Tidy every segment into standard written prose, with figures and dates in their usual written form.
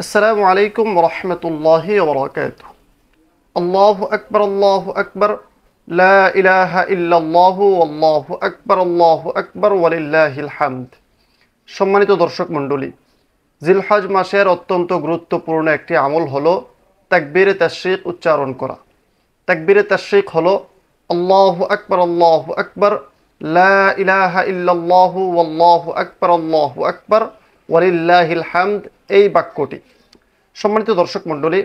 আসসালামু আলাইকুম ওয়া রাহমাতুল্লাহি ওয়া বারাকাতুহু। আল্লাহু আকবার, লা ইলাহা ইল্লাল্লাহু আল্লাহু আকবার ওয়ালিল্লাহিল হামদ। সম্মানিত দর্শক মণ্ডলী, জিলহজ মাসের অত্যন্ত গুরুত্বপূর্ণ একটি আমল হলো তাকবীরে তাশরিক উচ্চারণ করা। তাকবীরে তাশরিক হলো আল্লাহু আকবার, লা ইলাহা ইল্লাল্লাহু আল্লাহু আকবার ওয়ালিল্লাহিল হামদ, এই বাক্যটি। সম্মানিত দর্শক মণ্ডলী,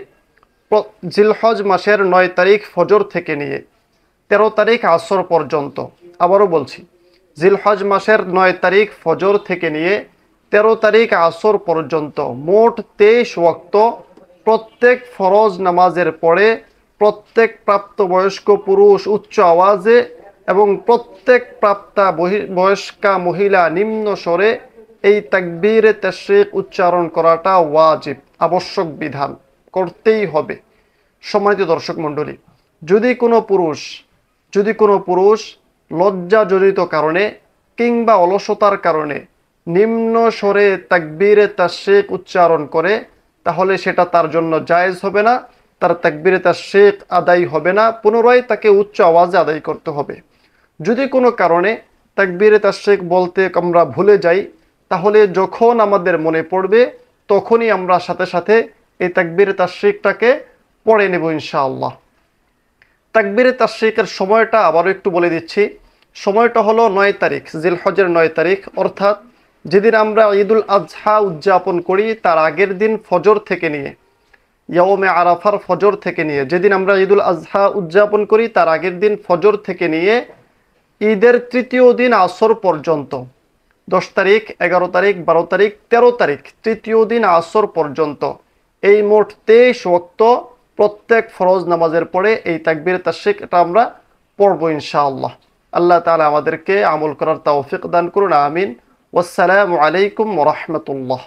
জিলহজ মাসের 9 তারিখ ফজর থেকে নিয়ে 13 তারিখ আসর পর্যন্ত, আবারও বলছি, জিলহজ মাসের 9 তারিখ ফজর থেকে নিয়ে 13 তারিখ আসর পর্যন্ত মোট 23 ওয়াক্ত প্রত্যেক ফরজ নামাজের পরে প্রত্যেক প্রাপ্তবয়স্ক পুরুষ উচ্চ আওয়াজে এবং প্রত্যেক প্রাপ্তা বয়স্কা মহিলা নিম্ন স্বরে এই তাকবীরে তাশরিক উচ্চারণ করাটা ওয়াজিব, আবশ্যক বিধান, করতেই হবে। সম্মানিত দর্শক মণ্ডলী, যদি কোনো পুরুষ লজ্জাজনিত কারণে কিংবা অলসতার কারণে নিম্ন স্বরে তাকবীরে তাশরিক উচ্চারণ করে, তাহলে সেটা তার জন্য জায়েজ হবে না, তার তাকবীরে তাশরিক আদায় হবে না, পুনরায় তাকে উচ্চ আওয়াজে আদায় করতে হবে। যদি কোনো কারণে তাকবীরে তাশরিক বলতে আমরা ভুলে যাই, তাহলে যখন আমাদের মনে পড়বে তখনই আমরা সাথে সাথে এই তাকবীরে তাশরিকটাকে পড়ে নেব ইনশাআল্লাহ। তাকবীরে তাশরিকের সময়টা আবারও একটু বলে দিচ্ছি। সময়টা হলো 9 তারিখ, জিলহজের 9 তারিখ, অর্থাৎ যেদিন আমরা ঈদুল আজহা উদযাপন করি তার আগের দিন ফজর থেকে নিয়ে, ইয়াউমে আরাফার ফজর থেকে নিয়ে, যেদিন আমরা ঈদুল আজহা উদযাপন করি তার আগের দিন ফজর থেকে নিয়ে ঈদের তৃতীয় দিন আসর পর্যন্ত, 10 তারিখ, 11 তারিখ, 12 তারিখ, 13 তারিখ, তৃতীয় দিন আসর পর্যন্ত এই মোট 23 ওয়াক্ত প্রত্যেক ফরজ নামাজের পরে এই তাকবীরে তাশরিক এটা আমরা পড়বো ইনশাআল্লাহ। আল্লাহ তাআলা আমাদেরকে আমল করার তৌফিক দান করুন, আমিন। ওয়াসসালামু আলাইকুম ওয়া রাহমাতুল্লাহ।